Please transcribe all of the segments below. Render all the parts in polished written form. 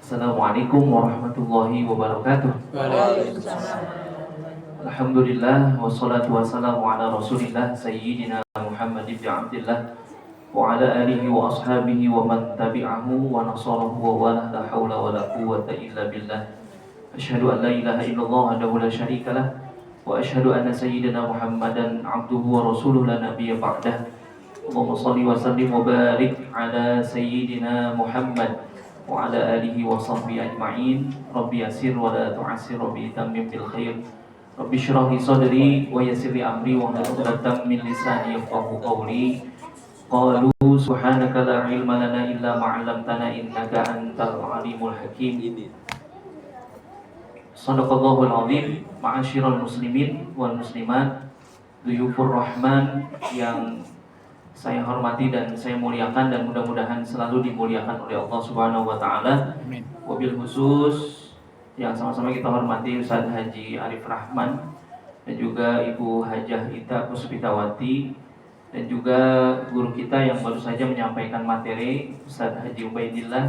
Assalamualaikum warahmatullahi wabarakatuh. Alhamdulillah wassalatu wassalamu ala Rasulillah Sayyidina Muhammad ibn Abdillah wa ala alihi wa ashabihi wa man tabi'ahu wa nasarahu wa wala la hawla wa la quwwata illa billah. Asyhadu an la ilaha illallah wahdahu la syarika lah wa asyhadu anna sayyidina Muhammadan abduhu wa rasuluhu la nabiyya ba'dah. Allahumma shalli wa sallim wa barik ala sayyidina Muhammad wa ala alihi wa sahbihi ajma'in. Rabbi yasir wa la tu'asir, Rabbi tammim bil khair, Rabbi syrah li sadri wa yassir li amri wa hlul 'uqdatam min lisani yafqahu qawli. Qalu subhanaka la ilma lana illa ma 'allamtana innaka antal alimul hakim. Shadaqallahul azim. Ma'asyiral muslimin wal muslimat, duyufur rahman yang saya hormati dan saya muliakan, dan mudah-mudahan selalu dimuliakan oleh Allah Subhanahu wa taala. Wabil khusus yang sama-sama kita hormati Ustaz Haji Arif Rahman dan juga Ibu Hajah Ita Puspitawati, dan juga guru kita yang baru saja menyampaikan materi Ustaz Haji Ubaidillah,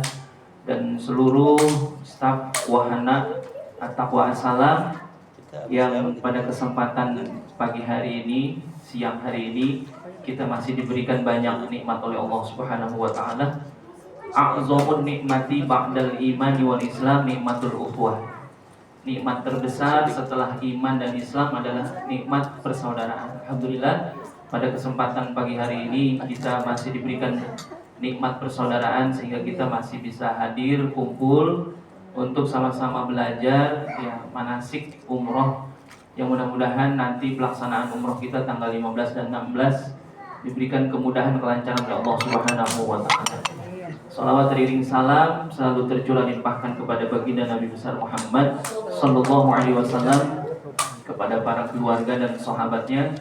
dan seluruh staf Wahana At-Taqwa As-Salam yang pada kesempatan pagi hari ini, siang hari ini, kita masih diberikan banyak nikmat oleh Allah Subhanahu wa taala. A'zamun nikmati ba'dal imani wal islam nikmatul ukhuwah. Nikmat terbesar setelah iman dan Islam adalah nikmat persaudaraan. Alhamdulillah, pada kesempatan pagi hari ini kita masih diberikan nikmat persaudaraan sehingga kita masih bisa hadir kumpul untuk sama-sama belajar ya manasik umroh, yang mudah-mudahan nanti pelaksanaan umroh kita tanggal 15 dan 16 diberikan kemudahan kelancaran oleh Allah Subhanahu wa taala. Salawat teriring salam selalu tercurah limpahkan kepada baginda Nabi besar Muhammad sallallahu alaihi wasallam, kepada para keluarga dan sahabatnya.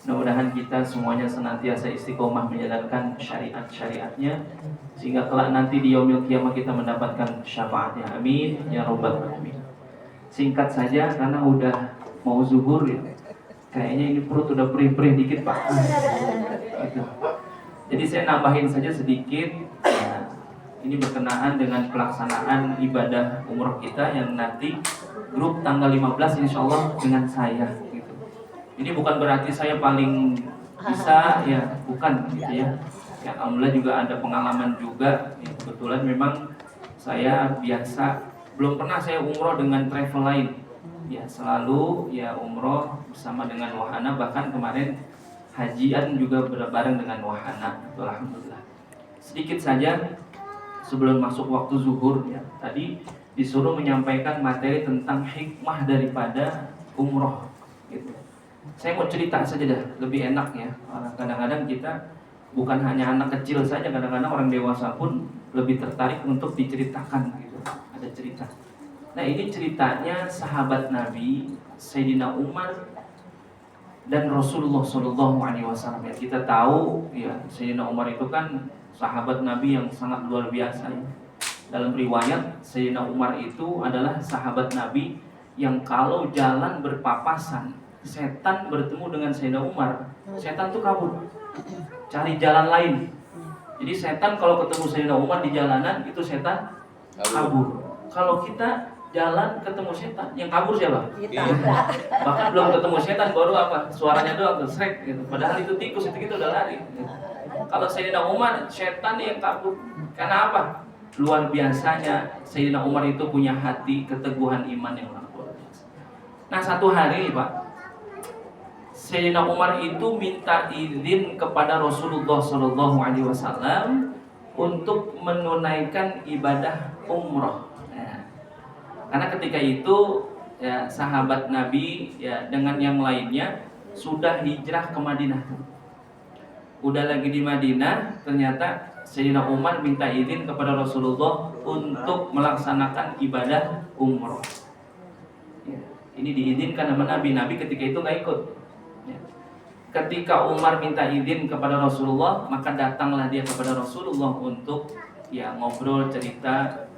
Mudah-mudahan kita semuanya senantiasa istiqomah menjalankan syariat-syariatnya sehingga kelak nanti di yaumil qiyamah kita mendapatkan syafaatnya. Amin ya rabbal alamin. Singkat saja karena udah mau zuhur ya. Kayaknya ini perut udah perih-perih dikit Pak. Gitu. Jadi saya nambahin saja sedikit. Nah, ini berkenaan dengan pelaksanaan ibadah umroh kita yang nanti grup tanggal 15 insya Allah dengan saya. Gitu. Ini bukan berarti saya paling bisa ya, bukan gitu ya. Ya alhamdulillah juga ada pengalaman juga. Ya, kebetulan memang saya biasa, belum pernah saya umroh dengan travel lain. Ya selalu ya umroh bersama dengan Wahana, bahkan kemarin hajian juga bareng dengan Wahana. Alhamdulillah. Sedikit saja sebelum masuk waktu zuhur ya, tadi disuruh menyampaikan materi tentang hikmah daripada umroh gitu. Saya mau cerita saja dah, lebih enak ya. Kadang-kadang kita bukan hanya anak kecil saja, kadang-kadang orang dewasa pun lebih tertarik untuk diceritakan gitu. Ada cerita. Nah ini ceritanya sahabat Nabi Sayyidina Umar dan Rasulullah SAW. Ya, kita tahu ya Sayyidina Umar itu kan sahabat Nabi yang sangat luar biasa ya. Dalam riwayat Sayyidina Umar itu adalah sahabat Nabi yang kalau jalan berpapasan, setan bertemu dengan Sayyidina Umar, setan tuh kabur, cari jalan lain. Jadi setan kalau ketemu Sayyidina Umar di jalanan itu setan kabur. Kalau kita jalan ketemu setan, yang kabur siapa? Kita. Bahkan belum ketemu setan baru apa? Suaranya doang srek gitu. Padahal itu tikus, itu kita udah lari. Kalau Sayyidina Umar, setan yang kabur. Karena apa? Luar biasanya Sayyidina Umar itu punya hati keteguhan iman yang luar biasa. Nah satu hari Pak, Sayyidina Umar itu minta izin kepada Rasulullah SAW untuk menunaikan ibadah umroh. Karena ketika itu ya sahabat Nabi ya dengan yang lainnya sudah hijrah ke Madinah. Udah lagi di Madinah, ternyata Sayyidina Umar minta izin kepada Rasulullah untuk melaksanakan ibadah umroh. Ya, ini diizinkan sama Nabi. Nabi ketika itu nggak ikut. Ya. Ketika Umar minta izin kepada Rasulullah, maka datanglah dia kepada Rasulullah untuk ya ngobrol, cerita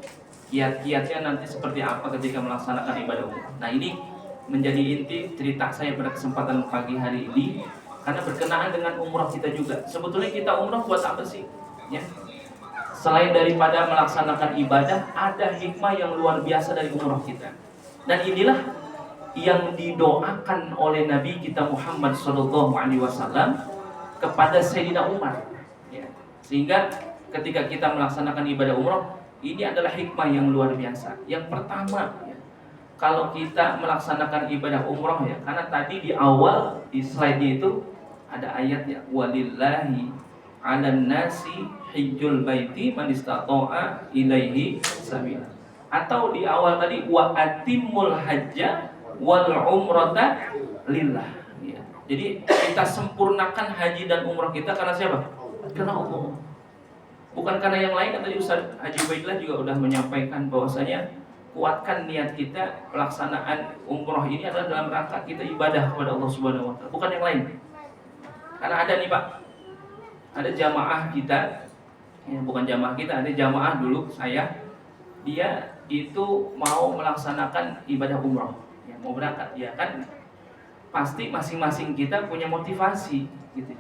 kiat-kiatnya nanti seperti apa ketika melaksanakan ibadah umrah. Nah ini menjadi inti cerita saya pada kesempatan pagi hari ini, karena berkenaan dengan umrah kita juga. Sebetulnya kita umrah buat apa sih? Ya. selain daripada melaksanakan ibadah, ada hikmah yang luar biasa dari umroh kita. Dan inilah yang didoakan oleh Nabi kita Muhammad SAW kepada Sayyidina Umar. Ya. Sehingga ketika kita melaksanakan ibadah umroh, ini adalah hikmah yang luar biasa. Yang pertama, ya, kalau kita melaksanakan ibadah umroh, ya, karena tadi di awal di slide itu ada ayat, ya, walillahi 'alan nasi hijjul baiti man istata'a ilaihi sabila. Atau di awal tadi wa atimul hajja wal umrata lillah. Ya. Jadi kita sempurnakan haji dan umrah kita karena siapa? Karena Allah. Bukan karena yang lain. Tadi Ustaz Haji Baidillah juga sudah menyampaikan bahwasanya kuatkan niat kita, pelaksanaan umrah ini adalah dalam rangka kita ibadah kepada Allah Subhanahu wa taala, bukan yang lain. Karena ada nih Pak, ada jamaah kita, ya, bukan jamaah kita, ada jamaah dulu saya, dia itu mau melaksanakan ibadah umrah, ya, mau berangkat, ya kan, pasti masing-masing kita punya motivasi, gitu.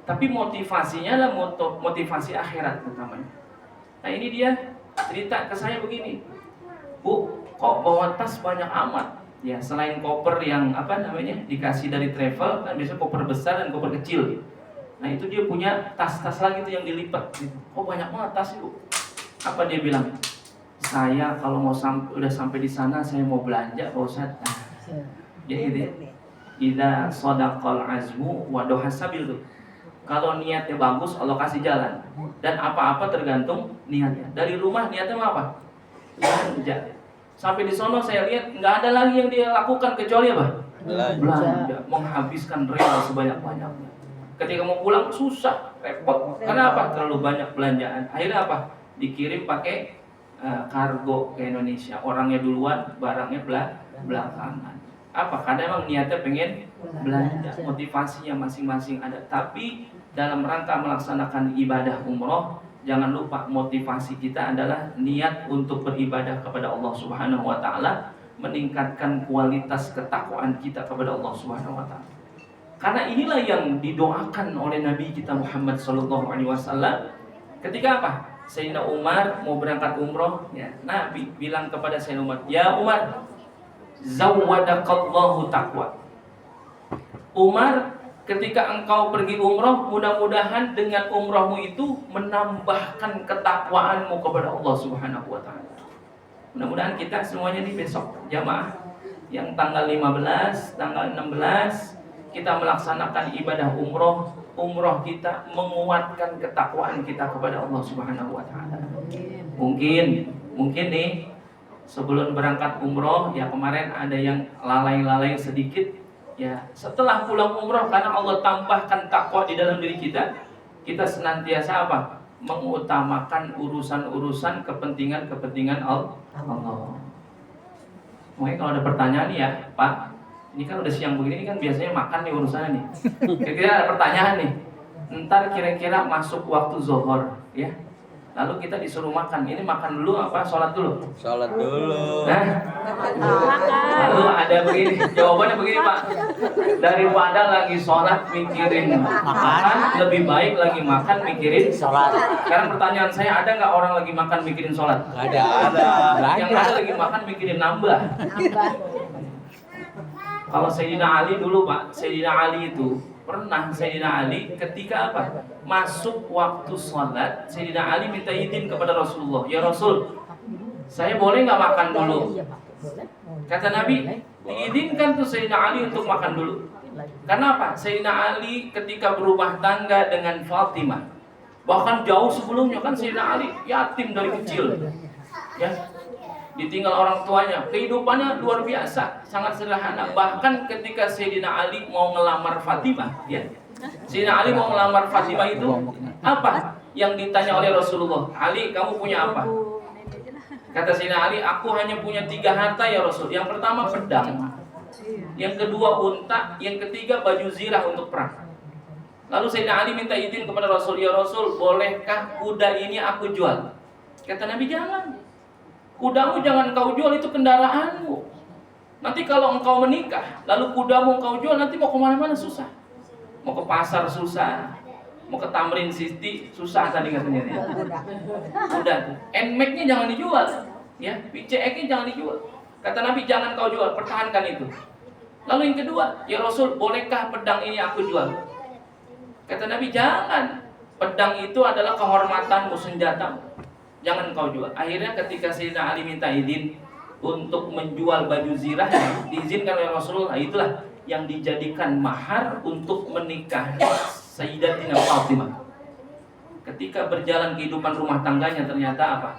Tapi motivasinya adalah motivasi akhirat utamanya. Nah ini dia cerita ke saya begini, Bu, kok bawa tas banyak amat? Ya selain koper yang dikasih dari travel, kan biasanya koper besar dan koper kecil. Nah itu dia punya tas-tas lagi tuh yang dilipat. Kok banyak banget tas Bu? Apa dia bilang? Saya kalau mau udah sampai di sana saya mau belanja Pak Ustadz. Ya gitu ya. Idza shadaqal azmu wa dohasabil tuh. Kalau niatnya bagus Allah kasih jalan. Dan apa-apa tergantung niatnya. Dari rumah niatnya apa? Belanja. Sampai di sono saya lihat nggak ada lagi yang dia lakukan kecuali apa? Belanja. Menghabiskan rela sebanyak-banyaknya. Ketika mau pulang susah, repot. Karena apa? Terlalu banyak belanjaan. Akhirnya apa? Dikirim pakai kargo ke Indonesia. Orangnya duluan, barangnya belakangan. Apa? Karena emang niatnya pengen belanja. Motivasinya masing-masing ada. Tapi dalam rangka melaksanakan ibadah umroh, jangan lupa motivasi kita adalah niat untuk beribadah kepada Allah Subhanahu wa taala, meningkatkan kualitas ketakwaan kita kepada Allah Subhanahu wa taala. Karena inilah yang didoakan oleh Nabi kita Muhammad sallallahu alaihi wasallam ketika apa? Sayyidina Umar mau berangkat umroh, ya. Nabi bilang kepada Sayyidina Umar, "Ya Umar, zawwadakallahu taqwa." Umar, ketika engkau pergi umroh, mudah-mudahan dengan umrohmu itu menambahkan ketakwaanmu kepada Allah Subhanahu wa taala. Mudah-mudahan kita semuanya nih besok jamaah yang tanggal 15, tanggal 16 kita melaksanakan ibadah umroh kita menguatkan ketakwaan kita kepada Allah Subhanahu wa taala. Mungkin nih sebelum berangkat umroh, ya kemarin ada yang lalai-lalai sedikit. Ya, setelah pulang umroh karena Allah tambahkan takwa di dalam diri kita, kita senantiasa apa? Mengutamakan urusan-urusan kepentingan Allah. Mungkin kalau ada pertanyaan nih ya, Pak, ini kan udah siang begini, ini kan biasanya makan nih urusannya nih. Kira-kira ada pertanyaan nih. Ntar kira-kira masuk waktu zuhur, ya. Lalu kita disuruh makan. Ini makan dulu apa sholat dulu? Sholat dulu. Nah, lalu ada begini, jawabannya begini Pak. Daripada lagi sholat mikirin makan, lebih baik lagi makan mikirin sholat. Sekarang pertanyaan saya, ada nggak orang lagi makan mikirin sholat? Nggak ada. Yang ada lagi makan mikirin nambah. Kalau Sayyidina Ali dulu Pak, Sayyidina Ali itu pernah Sayyidina Ali ketika apa? Masuk waktu sholat, Sayyidina Ali minta izin kepada Rasulullah. Ya Rasul, saya boleh nggak makan dulu? Kata Nabi, diizinkan tuh Sayyidina Ali untuk makan dulu. Karena apa? Sayyidina Ali ketika berumah tangga dengan Fatimah, bahkan jauh sebelumnya kan Sayyidina Ali yatim dari kecil, ya, ditinggal orang tuanya, kehidupannya luar biasa, sangat sederhana. Bahkan ketika Sayyidina Ali mau ngelamar Fatimah, ya, Sayyidina Ali mau ngelamar Fatimah itu apa yang ditanya oleh Rasulullah? Ali, kamu punya apa? Kata Sayyidina Ali, aku hanya punya 3 harta ya Rasul. Yang pertama pedang, yang kedua unta, yang ketiga baju zirah untuk perang. Lalu Sayyidina Ali minta izin kepada Rasul, ya Rasul, bolehkah kuda ini aku jual? Kata Nabi, jangan. Kudamu jangan kau jual, itu kendaraanmu. Nanti kalau engkau menikah, lalu kudamu engkau jual, nanti mau kemana-mana susah. Mau ke pasar susah, mau ke Tamrin City susah tadi katanya ya. Udah tuh. NMAX-nya jangan dijual, ya. PCX-nya jangan dijual. Kata Nabi jangan kau jual, pertahankan itu. Lalu yang kedua, ya Rasul, bolehkah pedang ini aku jual? Kata Nabi jangan. Pedang itu adalah kehormatanmu, senjatamu. Jangan kau jual. Akhirnya ketika Sayyidina Ali minta izin untuk menjual baju zirahnya, diizinkan oleh Rasulullah. Itulah yang dijadikan mahar untuk menikahi Sayyidatina Fatimah. Ketika berjalan kehidupan rumah tangganya ternyata apa?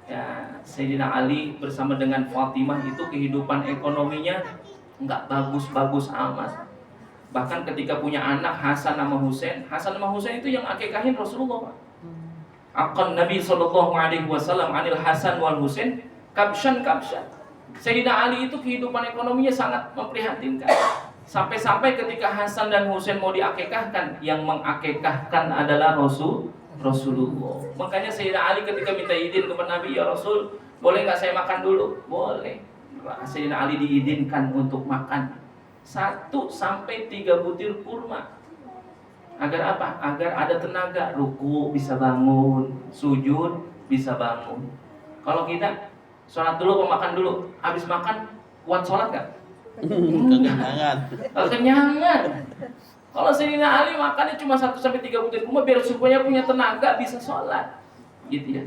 Ya, Sayyidina Ali bersama dengan Fatimah itu kehidupan ekonominya nggak bagus-bagus amat. Bahkan ketika punya anak Hasan sama Husain itu yang akikahin Rasulullah. Akan Nabi SAW anil Hasan wal Husain kabshan. Sayyidina Ali itu kehidupan ekonominya sangat memprihatinkan. Sampai-sampai ketika Hasan dan Husain mau diakikahkan, yang mengakikahkan adalah Rasulullah. Makanya Sayyidina Ali ketika minta izin kepada Nabi, ya Rasul, boleh nggak saya makan dulu? Boleh. Sayyidina Ali diizinkan untuk makan 1 sampai 3 butir kurma. Agar apa? Agar ada tenaga, ruku bisa bangun, sujud bisa bangun. Kalau kita sholat dulu, makan dulu, habis makan kuat sholat nggak? Kenyangan. Kalau Sayyidina Ali makannya cuma 1 sampai 3 butir kurma biar supaya punya tenaga bisa sholat, gitu ya.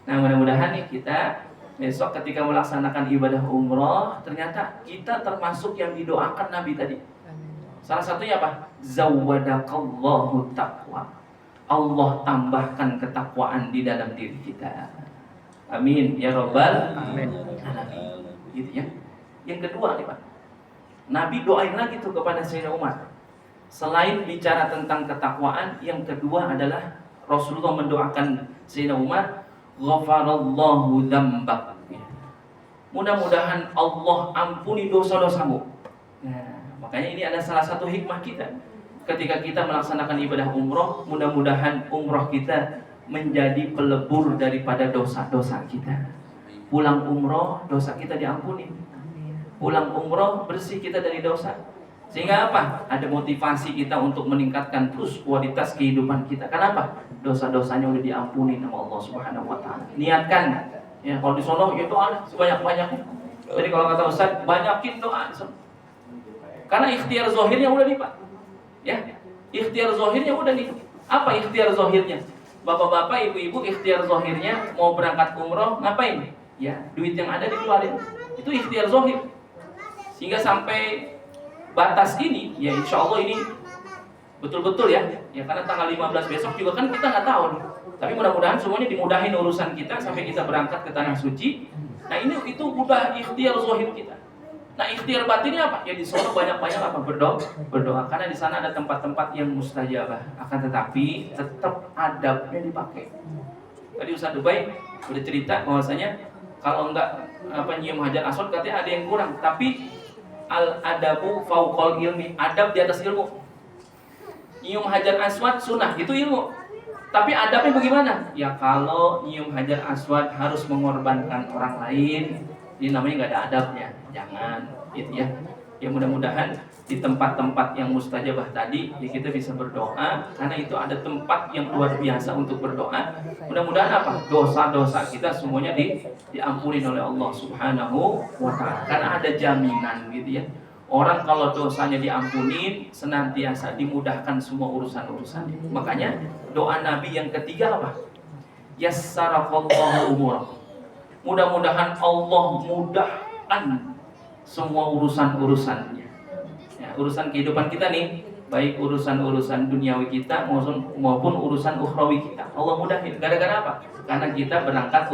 Nah mudah-mudahan nih kita besok ketika melaksanakan ibadah umroh ternyata kita termasuk yang didoakan Nabi tadi. Salah satunya apa? Zawadakallahu taqwa. Allah tambahkan ketakwaan di dalam diri kita. Amin ya rabbal alamin. Gitu ya. Yang kedua nih Pak, Nabi doain lagi tuh kepada Sayyidina Umar. Selain bicara tentang ketakwaan, yang kedua adalah Rasulullah mendoakan Sayyidina Umar, ghafarallahu dzambak. Mudah-mudahan Allah ampuni dosa-dosamu. Nah, makanya ini ada salah satu hikmah kita. Ketika kita melaksanakan ibadah umroh, mudah-mudahan umroh kita menjadi pelebur daripada dosa-dosa kita. Pulang umroh, dosa kita diampuni. Pulang umroh, bersih kita dari dosa. Sehingga apa? Ada motivasi kita untuk meningkatkan terus kualitas kehidupan kita. Kenapa? Dosa-dosanya udah diampuni sama Allah Subhanahu wa taala. Niatkan. Ya, kalau di sono ya doa sebanyak-banyaknya. Jadi kalau kata Ustaz, banyakin doa di sono. Karena ikhtiar zahirnya udah nih Pak. Ya, ikhtiar zahirnya udah nih. Apa ikhtiar zahirnya? Bapak-bapak, ibu-ibu ikhtiar zahirnya mau berangkat umroh ngapain? Ya, duit yang ada dikeluarin. Itu ikhtiar zahir. Sehingga sampai batas ini, ya insya Allah ini betul-betul ya. Ya karena tanggal 15 besok juga kan kita nggak tahu nih. Tapi mudah-mudahan semuanya dimudahin urusan kita sampai kita berangkat ke tanah suci. Nah ini itu udah ikhtiar zahir kita. Nah ikhtiar batinnya apa? Ya di sono banyak-banyak apa? Berdoa. Karena di sana ada tempat-tempat yang mustajabah. Akan tetapi tetap adabnya dipakai. Tadi Ustaz Dubai udah cerita bahwasanya kalau enggak nyium hajar aswad katanya ada yang kurang. Tapi al-adabu fauqal ilmi, adab di atas ilmu. Nyium hajar aswad sunnah, itu ilmu. Tapi adabnya bagaimana? Ya kalau nyium hajar aswad harus mengorbankan orang lain, ini namanya nggak ada adabnya. Jangan, gitu ya. Ya mudah-mudahan di tempat-tempat yang mustajabah tadi, ya kita bisa berdoa, karena itu ada tempat yang luar biasa untuk berdoa. Mudah-mudahan apa? Dosa-dosa kita semuanya diampuni oleh Allah Subhanahu wa taala. Karena ada jaminan, gitu ya. Orang kalau dosanya diampuni, senantiasa dimudahkan semua urusan-urusannya. Makanya doa Nabi yang ketiga apa? Yassarafallahu umur. Mudah-mudahan Allah mudahkan semua urusan-urusannya. Ya, urusan kehidupan kita nih, baik urusan-urusan duniawi kita maupun urusan ukhrawi kita. Allah mudahin. Gara-gara apa? Karena kita berangkat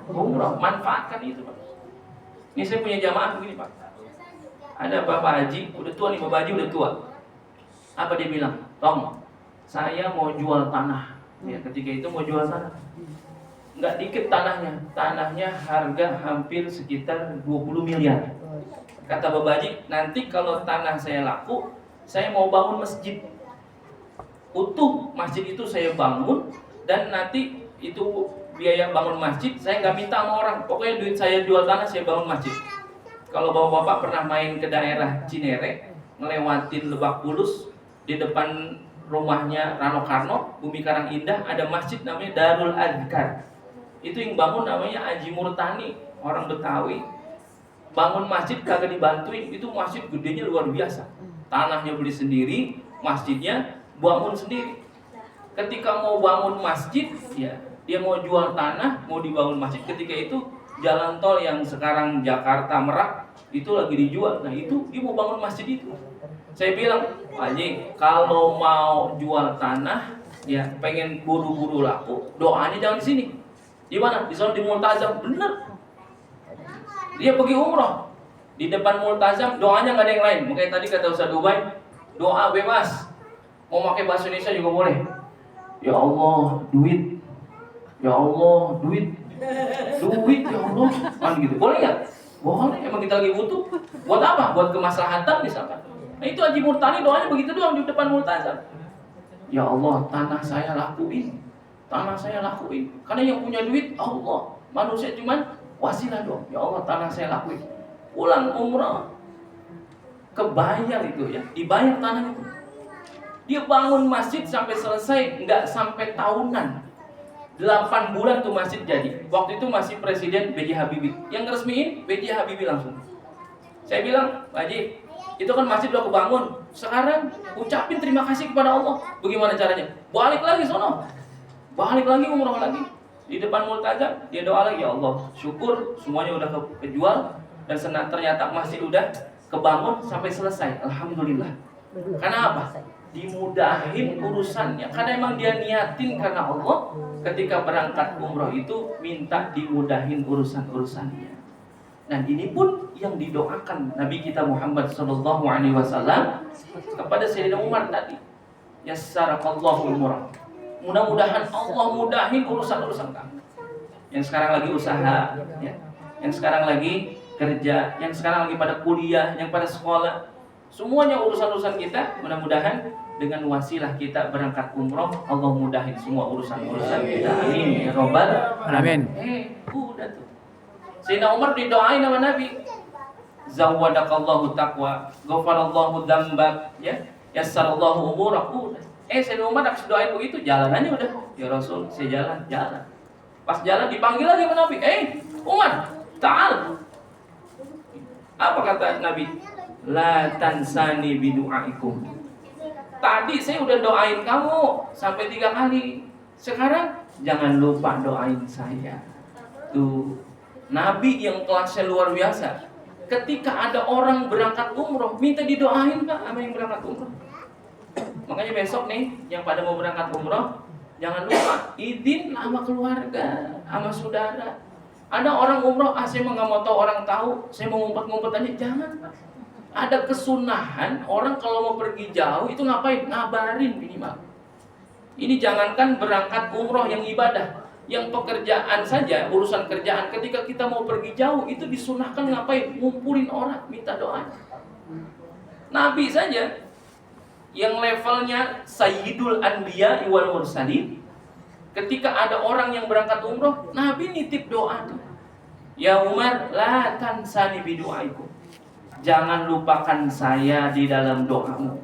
umroh. Manfaatkan itu, Pak. Ini saya punya jamaah begini, Pak. Ada Bapak Haji, udah tua nih, Bapak Haji udah tua. Apa dia bilang? Tong, saya mau jual tanah. Ya, ketika itu mau jual tanah. Nggak dikit tanahnya. Tanahnya harga hampir sekitar 20 miliar. Kata Bapak Haji, nanti kalau tanah saya laku, saya mau bangun masjid. Utuh masjid itu saya bangun, dan nanti itu biaya bangun masjid saya nggak minta sama orang. Pokoknya duit saya jual tanah, saya bangun masjid. Kalau bapak-bapak pernah main ke daerah Cinere, ngelewatin Lebak Bulus, di depan rumahnya Rano Karno, Bumi Karang Indah, ada masjid namanya Darul Adhkar. Itu yang bangun namanya Haji Murtani, orang Betawi. Bangun masjid kagak dibantuin, itu masjid gedenya luar biasa. Tanahnya beli sendiri, masjidnya bangun sendiri. Ketika mau bangun masjid, ya dia mau jual tanah, mau dibangun masjid. Ketika itu jalan tol yang sekarang Jakarta Merak itu lagi dijual. Nah itu dia mau bangun masjid itu. Saya bilang, Pak Haji, kalau mau jual tanah, ya pengen buru-buru laku, doanya jangan di sini. Di mana? Di sana di Multazam. Bener. Dia pergi umroh di depan Multazam, doanya nggak ada yang lain. Makanya tadi kata Ustaz Dubai, doa bebas. Mau pakai bahasa Indonesia juga boleh. Ya Allah, duit. Ya Allah, duit. Duit ya Allah. Kan gitu. Boleh nggak? Boleh. Emang kita lagi butuh. Buat apa? Buat kemaslahatan misalkan. Nah itu Haji Murtani doanya begitu doang di depan Multazam. Ya Allah, tanah saya lakuin. Tanah saya lakuin. Karena yang punya duit Allah. Manusia cuman wasilah doang. Ya Allah, tanah saya lakuin. Pulang umrah, kebayar itu ya, dibayar tanah itu. Dia bangun masjid sampai selesai, nggak sampai tahunan. 8 bulan tuh masjid jadi. Waktu itu masih Presiden B.J. Habibie. Yang resmiin B.J. Habibie langsung. Saya bilang, Pak Haji, itu kan masjid udah kebangun. Sekarang ucapin terima kasih kepada Allah. Bagaimana caranya? Balik lagi sono. Balik lagi umrah lagi. Di depan Multazam, dia doa lagi, ya Allah, syukur semuanya udah kejual dan ternyata masjid udah kebangun sampai selesai. Alhamdulillah. Karena apa? Dimudahin urusannya. Karena emang dia niatin karena Allah. Ketika berangkat umroh itu minta dimudahin urusan-urusannya. Dan ini pun yang didoakan Nabi kita Muhammad SAW kepada Sayyidina Umar tadi. Yassarakallahu umrah. Mudah-mudahan Allah mudahin urusan-urusan kamu. Yang sekarang lagi usaha, ya. Yang sekarang lagi kerja, yang sekarang lagi pada kuliah, yang pada sekolah. Semuanya urusan-urusan kita, mudah-mudahan dengan wasilah kita berangkat umroh, Allah mudahin semua urusan-urusan kita. Amin ya Rabbal alamin. Udah tuh. Sayyidina Umar didoain sama Nabi. Zawwadakallahu taqwa, ghafarallahu dzambak, ya. Yassarallahu umurak. Udah. Sayyidina Umar habis doain begitu, jalan aja udah. Ya Rasul, saya jalan. Pas jalan dipanggil lagi sama Nabi. Umar, ta'al. Apa kata Nabi? La tansani bidu'aikum. Tadi saya udah doain kamu sampai 3 kali. Sekarang jangan lupa doain saya. Tuh, Nabi yang kelasnya luar biasa. Ketika ada orang berangkat umroh, minta didoain Pak sama yang berangkat umroh. Makanya besok nih, yang pada mau berangkat umroh, jangan lupa izin sama keluarga, sama saudara. Ada orang umroh, saya nggak mau tahu orang tahu, saya mau ngumpet-ngumpet aja, jangan Pak. Ada kesunahan orang kalau mau pergi jauh itu ngapain? Ngabarin minimal. Ini jangankan berangkat umroh yang ibadah, yang pekerjaan saja, urusan kerjaan. Ketika kita mau pergi jauh itu disunahkan ngapain? Ngumpulin orang, minta doa. Nabi saja yang levelnya Sayyidul Anbiya wal Mursalin, ketika ada orang yang berangkat umroh, Nabi nitip doa tuh. Ya Umar, la tansani bidu'aikum. Jangan lupakan saya di dalam doamu.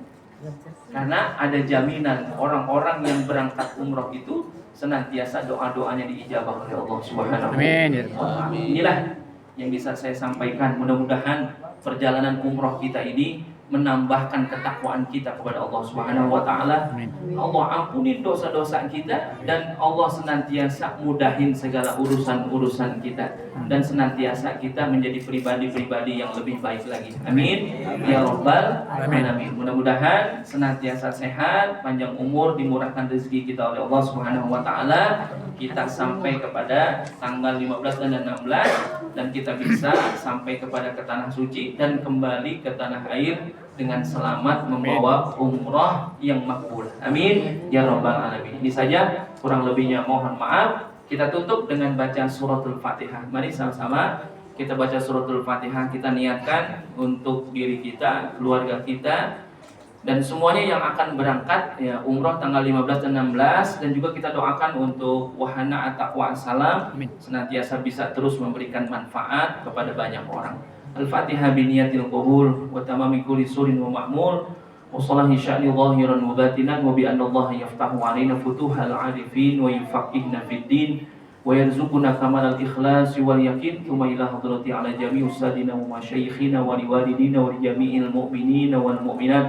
Karena ada jaminan orang-orang yang berangkat umroh itu senantiasa doa-doanya diijabah oleh Allah Subhanahu wa taala. Inilah yang bisa saya sampaikan. Mudah-mudahan perjalanan umroh kita ini menambahkan ketakwaan kita kepada Allah Subhanahu wa taala. Allah ampuni dosa-dosa kita dan Allah senantiasa mudahin segala urusan-urusan kita dan senantiasa kita menjadi pribadi-pribadi yang lebih baik lagi. Amin ya rabbal alamin. Mudah-mudahan senantiasa sehat, panjang umur, dimurahkan rezeki kita oleh Allah Subhanahu wa taala. Kita sampai kepada tanggal 15 dan 16 dan kita bisa sampai kepada ke tanah suci dan kembali ke tanah air dengan selamat membawa umrah yang makbul. Amin ya rabbal alamin. Ini saja, kurang lebihnya mohon maaf. Kita tutup dengan baca suratul Fatihah. Mari sama-sama kita baca suratul Fatihah. Kita niatkan untuk diri kita, keluarga kita, dan semuanya yang akan berangkat ya umroh tanggal 15 dan 16, dan juga kita doakan untuk wahana at-taqwa as-salam senantiasa bisa terus memberikan manfaat kepada banyak orang. Al-Fatihah biniyatil qabul wa tamami kulli surin wa ma'mul وصلاح الشأن ظاهرا وباطنا وبأن الله يفتح علينا فتوح العارفين ويفقهنا في الدين ويرزقنا كمال الإخلاص واليقين ثم إلى حضرتي على جميع أستاذنا ومشايخنا ولوالدينا ولجميع المؤمنين والمؤمنات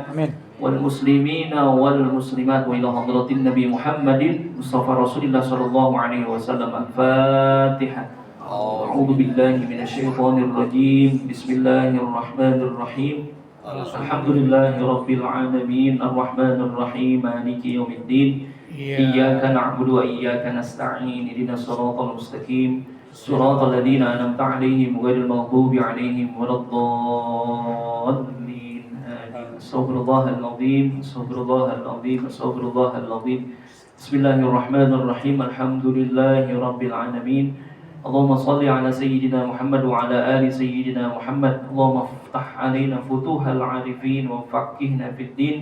والمسلمين والمسلمات وإلى حضرة النبي محمد مصطفى رسول الله صلى الله عليه وسلم. الفاتحة. أعوذ بالله من الشيطان الرجيم. بسم الله الرحمن الرحيم. الحمد لله رب العالمين الرحمن الرحيم مالك يوم الدين إياك نعبد وإياك نستعين اهدنا الصراط المستقيم صراط الذين أنعمت عليهم غير المغضوب عليهم ولا الضالين آمين. استغفر الله العظيم استغفر الله العظيم استغفر الله العظيم. بسم الله الرحمن الرحيم. الحمد لله رب العالمين. اللهم صل على سيدنا محمد وعلى آل سيدنا محمد. اللهم افتح علينا فتوح العارفين وفقهنا في الدين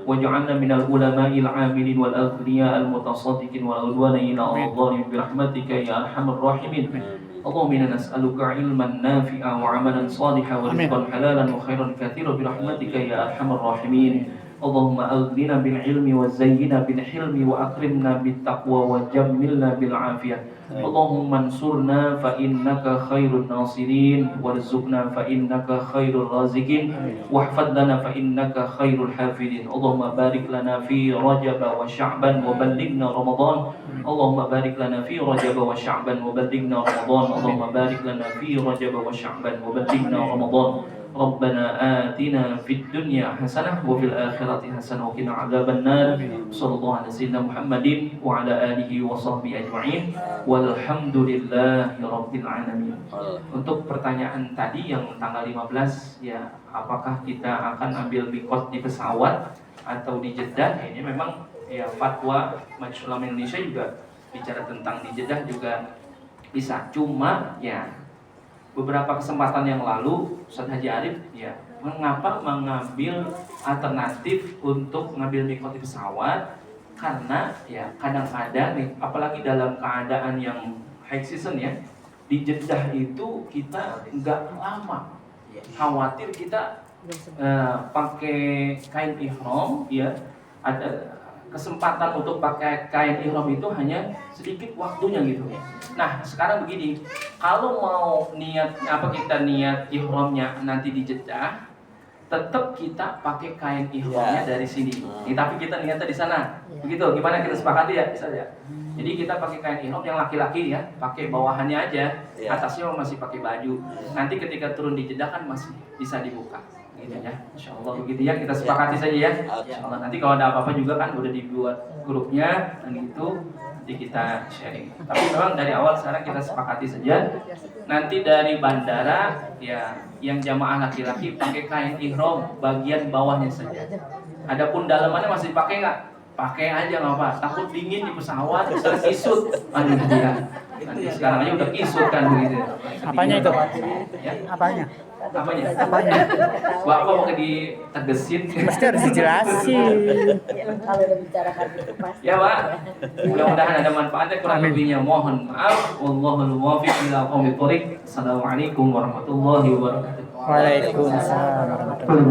واجعلنا من العلماء العاملين والأغنياء المتصدقين والعدوان إلى الظالمين برحمتك يا أرحم الراحمين. اللهم إنا نسألك علما نافعا وعملا صالحا ورزقا حلالا وخيرا كثيرا برحمتك يا أرحم الراحمين. اللهم أغننا بالعلم وزينا بالحلم وأكرمنا بالتقوى وجملنا بالعافية. اللهم انصرنا فإنك خير الناصرين وارزقنا فإنك خير الرازقين واحفظ لنا فإنك خير الحافظين. اللهم بارك لنا في رجب وشعبان وبلغنا رمضان. اللهم بارك لنا في رجب وشعبان وبلغنا رمضان. اللهم بارك لنا في رجب وشعبان وبلغنا رمضان. ربنا آتنا في الدنيا حسنة وفي الآخرة حسنة وقنا عذاب النار. صلى الله على سيدنا محمد وعلى آله وصحبه أجمعين walhamdulillahi rabbil alamin. Untuk pertanyaan tadi yang tanggal 15 ya, apakah kita akan ambil mikot di pesawat atau di Jeddah? Ini memang ya fatwa Majelis Ulama Indonesia juga bicara tentang di Jeddah juga bisa. Cuma ya beberapa kesempatan yang lalu Ustaz Haji Arif ya mengapa mengambil alternatif untuk mengambil mikot di pesawat, karena ya kadang-kadang nih apalagi dalam keadaan yang high season ya, di Jeddah itu kita nggak lama, khawatir kita pakai kain ihram ya, ada kesempatan untuk pakai kain ihram itu hanya sedikit waktunya gitu. Nah sekarang begini, kalau mau kita niat ihramnya nanti di Jeddah, tetap kita pakai kain ihramnya dari sini. Tapi kita niatnya di sana. Begitu, gimana kita sepakati ya? Bisa ya. Jadi kita pakai kain ihram yang laki-laki ya, pakai bawahannya aja, atasnya masih pakai baju. Nanti ketika turun di Jeddah kan masih bisa dibuka. Gitu ya, Insya Allah begitu ya, kita sepakati saja ya. Insya Allah nanti kalau ada apa-apa juga kan udah dibuat grupnya dan gitu, nanti kita sharing. Tapi memang dari awal sekarang kita sepakati saja. Nanti dari bandara ya, yang jamaah laki-laki pakai kain ihram bagian bawahnya saja. Adapun dalamannya masih pakai nggak? Pakai aja nggak apa. Takut dingin di pesawat, bisa kisut. Aduh ya. Nanti sekarang aja udah kisut kan begitu. Apanya itu? Ya? Apanya? Apanya? Bapak mau ditegesin? Pasti harus dijelasin. Kalau udah bicarakan itu pasti. Ya Pak, mudah-mudahan ada manfaatnya. Kurang lebihnya mohon maaf. Wallahul muwaffiq ila aqwamit thoriq. Assalamualaikum warahmatullahi wabarakatuh. Waalaikumsalam.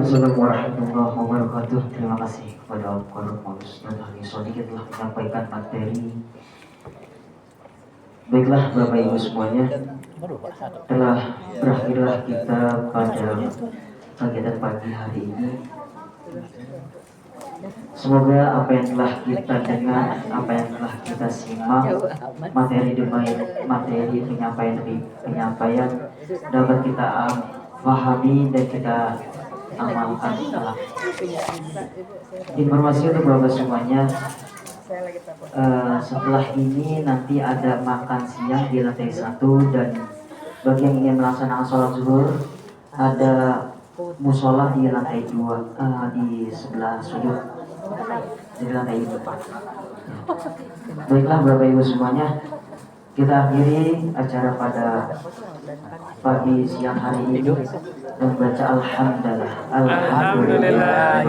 Assalamualaikum warahmatullahi wabarakatuh. Terima kasih kepada Al-Qur'an Ustaz Ahli Sodik yang telah menyampaikan materi. Baiklah Bapak Ibu semuanya, telah berakhirlah kita pada kegiatan pagi hari ini. Semoga apa yang telah kita dengar, apa yang telah kita simak, materi demi materi, penyampaian dapat kita pahami dan kita amalkan. Informasi untuk Bapak semuanya, setelah ini nanti ada makan siang di lantai 1, dan bagi yang ingin melaksanakan sholat zuhur ada musola di lantai 2, di sebelah sudut di lantai 4. Baiklah Bapak Ibu semuanya, kita akhiri acara pada pagi siang hari ini dan baca alhamdulillah.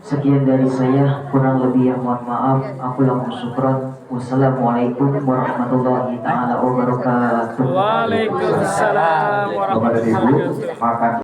Sekian dari saya, kurang lebih yang mohon maaf. Aku langsung syukran. Wassalamualaikum warahmatullahi taala wabarakatuh. Waalaikumsalam warahmatullahi wabarakatuh.